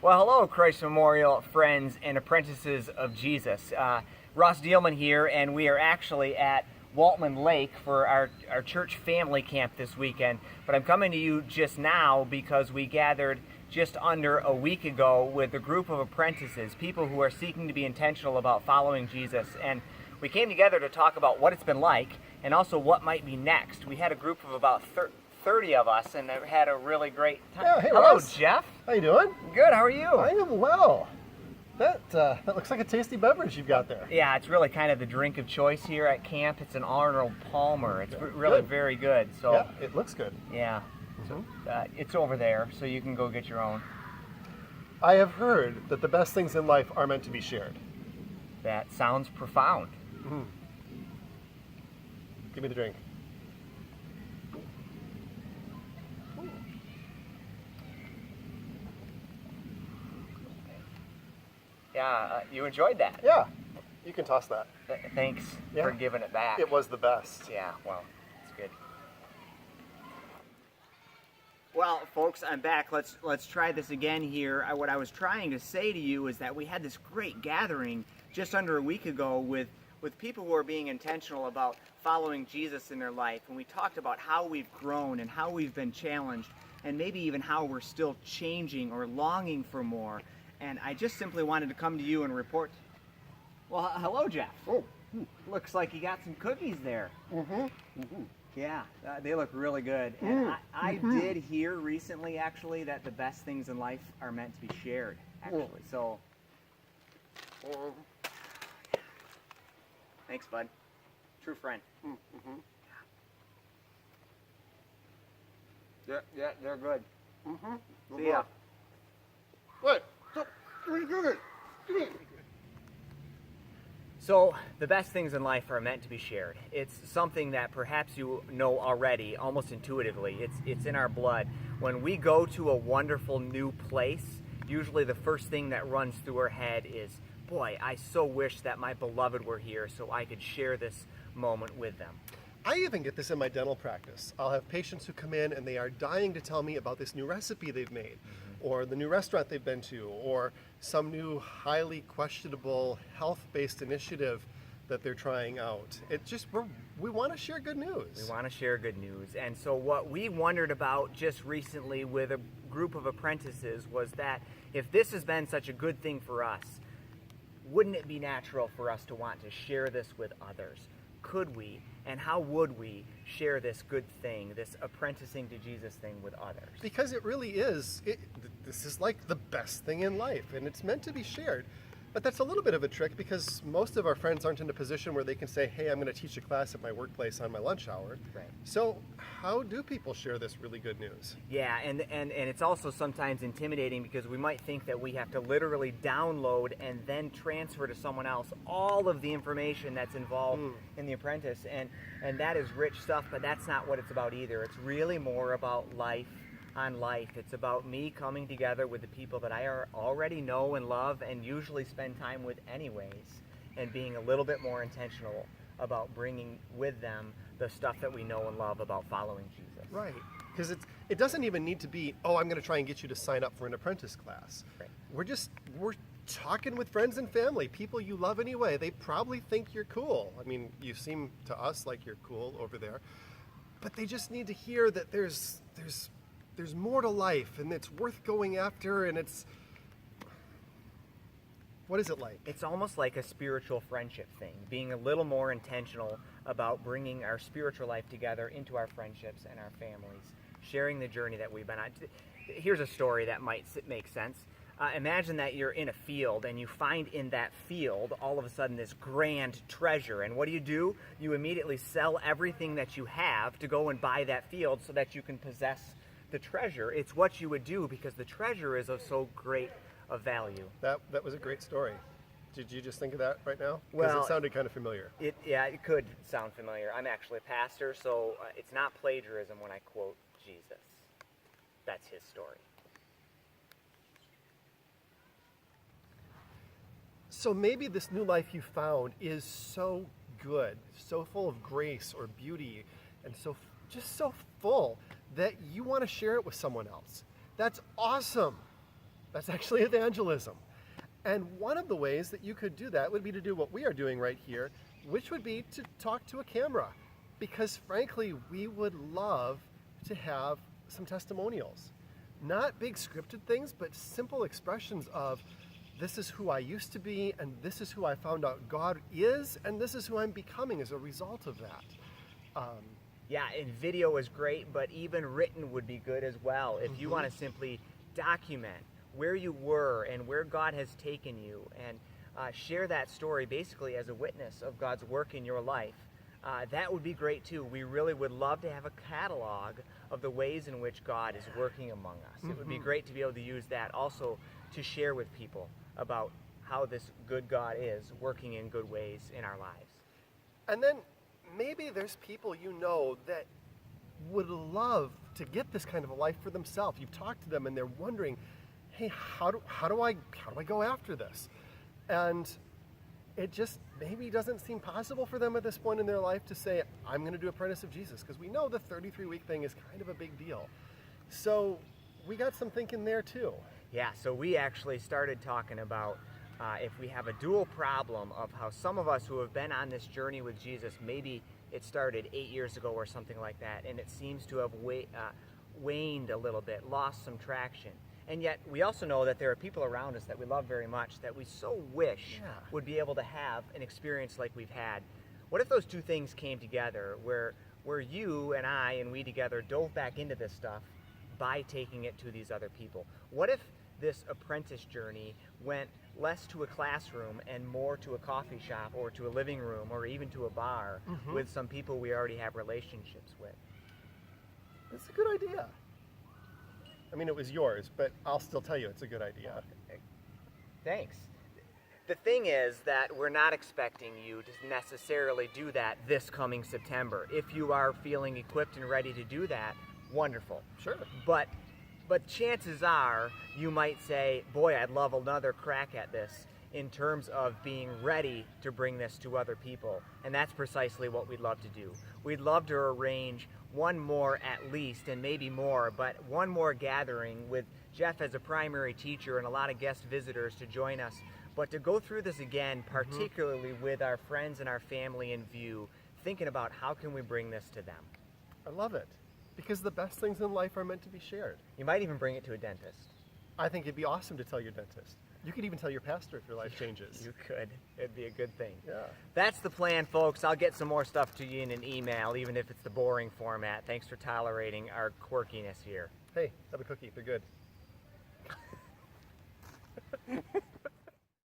Well, hello, Christ Memorial friends and apprentices of Jesus. Ross Dielman here, and we are actually at Waltman Lake for our church family camp this weekend. But I'm coming to you just now because we gathered just under a week ago with a group of apprentices, people who are seeking to be intentional about following Jesus. And we came together to talk about what it's been like and also what might be next. We had a group of about 30 of us and had a really great time. Yeah, hey, hello, Ross. Jeff. How you doing? Good, how are you? I am well. That looks like a tasty beverage you've got there. Yeah, it's really kind of the drink of choice here at camp. It's an Arnold Palmer. It's really good. very good. So Yeah, it looks good. yeah. So it's over there, so you can go get your own. I have heard that the best things in life are meant to be shared. That sounds profound. Give me the drink. Yeah, you enjoyed that. Yeah, you can toss that. Thanks Yeah. for giving it back. It was the best. Yeah, well, it's good. Well, folks, I'm back. Let's try this again here. What I was trying to say to you is that we had this great gathering just under a week ago with people who are being intentional about following Jesus in their life, and we talked about how we've grown and how we've been challenged, and maybe even how we're still changing or longing for more. And I just simply wanted to come to you and report. Well, hello, Jeff. Oh. Looks like you got some cookies there. Yeah, they look really good. And I did hear recently, actually, that the best things in life are meant to be shared, actually. So, thanks, bud. True friend. Yeah, they're good. See ya. What? Good. So, the best things in life are meant to be shared. It's something that perhaps you know already, almost intuitively. It's in our blood. When we go to a wonderful new place, usually the first thing that runs through our head is, boy, I so wish that my beloved were here so I could share this moment with them. I even get this in my dental practice. I'll have patients who come in and they are dying to tell me about this new recipe they've made, or the new restaurant they've been to, or some new highly questionable health-based initiative that they're trying out. We want to share good news. We want to share good news. And so what we wondered about just recently with a group of apprentices was that if this has been such a good thing for us, wouldn't it be natural for us to want to share this with others? Could we, and how would we share this good thing, this apprenticing to Jesus thing with others? Because it really is. This is like the best thing in life, and it's meant to be shared. But that's a little bit of a trick because most of our friends aren't in a position where they can say, hey, I'm going to teach a class at my workplace on my lunch hour. Right. So how do people share this really good news? Yeah, and it's also sometimes intimidating because we might think that we have to literally download and then transfer to someone else all of the information that's involved in The Apprentice. And that is rich stuff, but that's not what it's about either. It's really more about life on life. It's about me coming together with the people that I already know and love and usually spend time with anyways, and being a little bit more intentional about bringing with them the stuff that we know and love about following Jesus. Right. Because it doesn't even need to be, oh, I'm going to try and get you to sign up for an apprentice class. Right. We're talking with friends and family, people you love anyway. They probably think you're cool. I mean, you seem to us like you're cool over there. But they just need to hear that there's more to life, and it's worth going after, and what is it like? It's almost like a spiritual friendship thing, being a little more intentional about bringing our spiritual life together into our friendships and our families, sharing the journey that we've been on. Here's a story that might make sense. Imagine that you're in a field and you find in that field all of a sudden this grand treasure, and what do? You immediately sell everything that you have to go and buy that field so that you can possess the treasure. It's what you would do because the treasure is of so great a value. That was a great story. Did you just think of that right now? Because Well, it sounded kind of familiar. It could sound familiar. I'm actually a pastor, so it's not plagiarism when I quote Jesus. That's his story. So maybe this new life you found is so good, so full of grace or beauty, and just so full that you want to share it with someone else. That's awesome. That's actually evangelism. And one of the ways that you could do that would be to do what we are doing right here, which would be to talk to a camera. Because frankly, we would love to have some testimonials. Not big scripted things, but simple expressions of, this is who I used to be, and this is who I found out God is, and this is who I'm becoming as a result of that. Yeah, and video is great, but even written would be good as well. If you want to simply document where you were and where God has taken you, and share that story basically as a witness of God's work in your life, that would be great too. We really would love to have a catalog of the ways in which God is working among us. It would be great to be able to use that also to share with people about how this good God is working in good ways in our lives. And then maybe there's people you know that would love to get this kind of a life for themselves. You've talked to them and they're wondering, hey, how do I go after this? And it just maybe doesn't seem possible for them at this point in their life to say, I'm going to do Apprentice of Jesus, because we know the 33-week thing is kind of a big deal. So we got some thinking there too. Yeah, so we actually started talking about if we have a dual problem of how some of us who have been on this journey with Jesus, maybe it started 8 years ago or something like that, and it seems to have waned a little bit, lost some traction. And yet we also know that there are people around us that we love very much that we so wish would be able to have an experience like we've had. What if those two things came together, where you and I and we together dove back into this stuff by taking it to these other people? What if this apprentice journey went less to a classroom and more to a coffee shop or to a living room or even to a bar with some people we already have relationships with? That's a good idea. I mean, it was yours, but I'll still tell you it's a good idea. Thanks. The thing is that we're not expecting you to necessarily do that this coming September. If you are feeling equipped and ready to do that, wonderful. Sure. But chances are you might say, boy, I'd love another crack at this in terms of being ready to bring this to other people. And that's precisely what we'd love to do. We'd love to arrange one more at least, and maybe more, but one more gathering with Jeff as a primary teacher and a lot of guest visitors to join us. But to go through this again, particularly with our friends and our family in view, thinking about how can we bring this to them. I love it. Because the best things in life are meant to be shared. You might even bring it to a dentist. I think it'd be awesome to tell your dentist. You could even tell your pastor if your life changes. You could. It'd be a good thing. Yeah. That's the plan, folks. I'll get some more stuff to you in an email, even if it's the boring format. Thanks for tolerating our quirkiness here. Hey, have a cookie. They're good.